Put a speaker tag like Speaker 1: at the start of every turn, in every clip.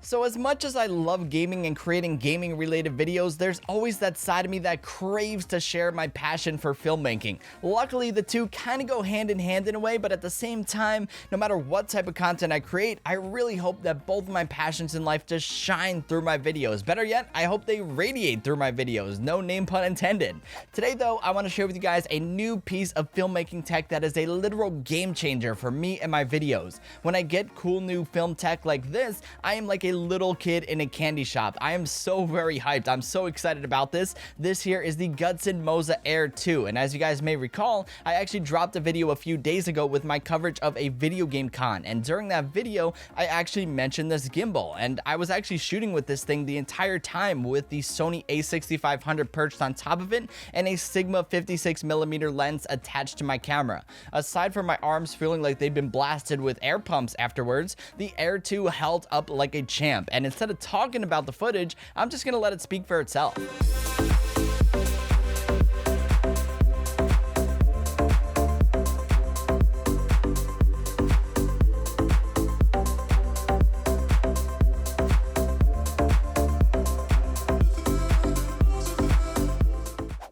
Speaker 1: So as much as I love gaming and creating gaming related videos, there's always that side of me that craves to share my passion for filmmaking. Luckily, the two kind of go hand in hand in a way, but at the same time, no matter what type of content I create, I really hope that both of my passions in life just shine through my videos. Better yet, I hope they radiate through my videos. No name pun intended. Today though, I want to share with you guys a new piece of filmmaking tech that is a literal game changer for me and my videos. When I get cool new film tech like this, I am like a little kid in a candy shop. I am so very hyped. I'm so excited about this. This here is the Goodson Moza Air 2, and as you guys may recall, I actually dropped a video a few days ago with my coverage of a video game con, and during that video, I actually mentioned this gimbal, and I was actually shooting with this thing the entire time with the Sony a6500 perched on top of it and a Sigma 56mm lens attached to my camera. Aside from my arms feeling like they'd been blasted with air pumps afterwards, the Air 2 held up like a champ, and instead of talking about the footage, I'm just gonna let it speak for itself.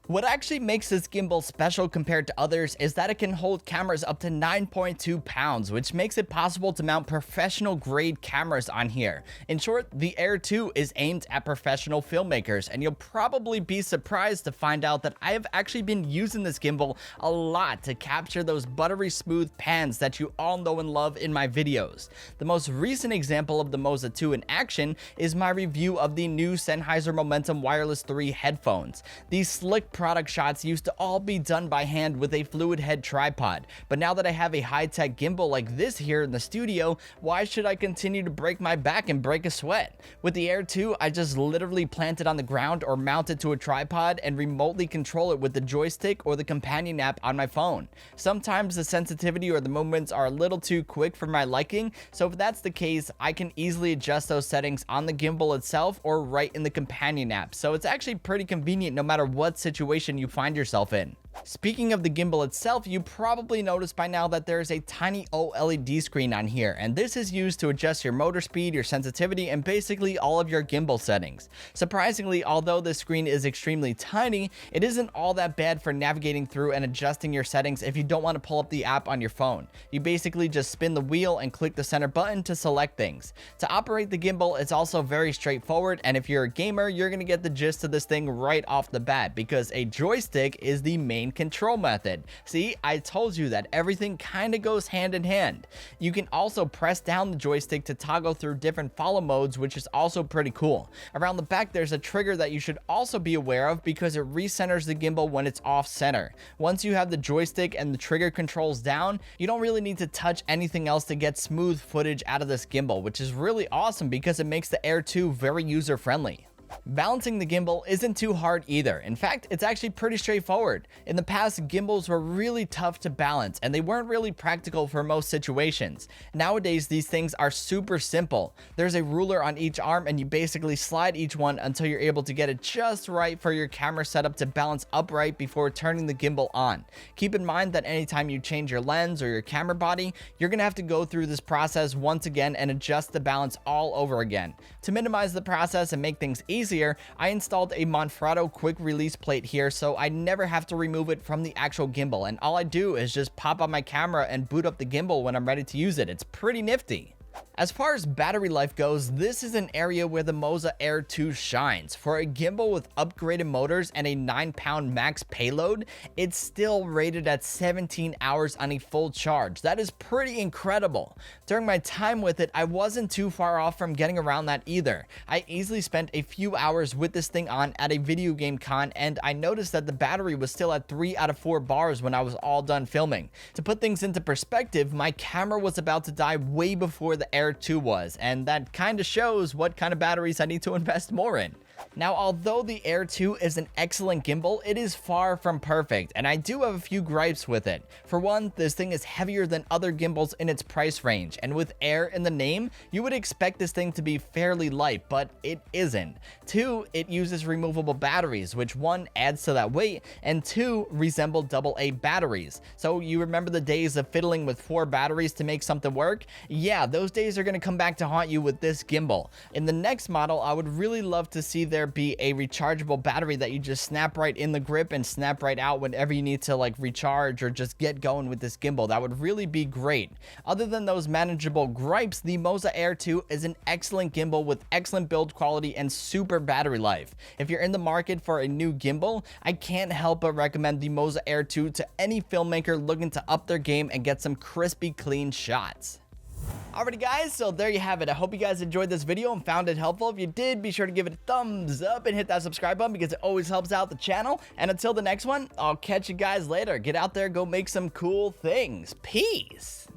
Speaker 1: What actually makes this gimbal special compared to others is that it can hold cameras up to 9.2 pounds, which makes it possible to mount professional grade cameras on here. In short, the Air 2 is aimed at professional filmmakers, and you'll probably be surprised to find out that I have actually been using this gimbal a lot to capture those buttery smooth pans that you all know and love in my videos. The most recent example of the Moza 2 in action is my review of the new Sennheiser Momentum Wireless 3 headphones. These slick product shots used to all be done by hand with a fluid head tripod, but now that I have a high-tech gimbal like this here in the studio, why should I continue to break my back and break a sweat? With the Air 2, I just literally plant it on the ground or mount it to a tripod and remotely control it with the joystick or the companion app on my phone. Sometimes the sensitivity or the movements are a little too quick for my liking, so if that's the case, I can easily adjust those settings on the gimbal itself or right in the companion app, so it's actually pretty convenient no matter what situation you find yourself in. Speaking of the gimbal itself, you probably noticed by now that there is a tiny OLED screen on here, and this is used to adjust your motor speed, your sensitivity, and basically all of your gimbal settings. Surprisingly, although this screen is extremely tiny, it isn't all that bad for navigating through and adjusting your settings if you don't want to pull up the app on your phone. You basically just spin the wheel and click the center button to select things. To operate the gimbal, it's also very straightforward, and if you're a gamer, you're going to get the gist of this thing right off the bat, because a joystick is the main control method. See, I told you that everything kind of goes hand in hand. You can also press down the joystick to toggle through different follow modes, which is also pretty cool. Around the back, there's a trigger that you should also be aware of because it recenters the gimbal when it's off center. Once you have the joystick and the trigger controls down, you don't really need to touch anything else to get smooth footage out of this gimbal, which is really awesome because it makes the Air 2 very user friendly. Balancing the gimbal isn't too hard either. In fact, it's actually pretty straightforward. In the past, gimbals were really tough to balance and they weren't really practical for most situations. Nowadays, these things are super simple. There's a ruler on each arm and you basically slide each one until you're able to get it just right for your camera setup to balance upright before turning the gimbal on. Keep in mind that anytime you change your lens or your camera body, you're gonna have to go through this process once again and adjust the balance all over again. To minimize the process and make things easier, I installed a Manfrotto quick release plate here so I never have to remove it from the actual gimbal, and all I do is just pop on my camera and boot up the gimbal when I'm ready to use it. It's pretty nifty. As far as battery life goes, this is an area where the Moza Air 2 shines. For a gimbal with upgraded motors and a 9-pound max payload, it's still rated at 17 hours on a full charge. That is pretty incredible. During my time with it, I wasn't too far off from getting around that either. I easily spent a few hours with this thing on at a video game con, and I noticed that the battery was still at 3 out of 4 bars when I was all done filming. To put things into perspective, my camera was about to die way before the Air 2 was, and that kind of shows what kind of batteries I need to invest more in. Now, although the Air 2 is an excellent gimbal, it is far from perfect, and I do have a few gripes with it. For one, this thing is heavier than other gimbals in its price range, and with Air in the name, you would expect this thing to be fairly light, but it isn't. Two, it uses removable batteries, which one, adds to that weight, and two, resemble AA batteries. So you remember the days of fiddling with 4 batteries to make something work? Yeah, those days are going to come back to haunt you with this gimbal. In the next model, I would really love to see there be a rechargeable battery that you just snap right in the grip and snap right out whenever you need to like recharge or just get going with this gimbal. That would really be great. Other than those manageable gripes, the Moza Air 2 is an excellent gimbal with excellent build quality and super battery life. If you're in the market for a new gimbal, I can't help but recommend the Moza Air 2 to any filmmaker looking to up their game and get some crispy clean shots. Alrighty guys, so there you have it. I hope you guys enjoyed this video and found it helpful. If you did, be sure to give it a thumbs up and hit that subscribe button because it always helps out the channel. And until the next one, I'll catch you guys later. Get out there, go make some cool things. Peace.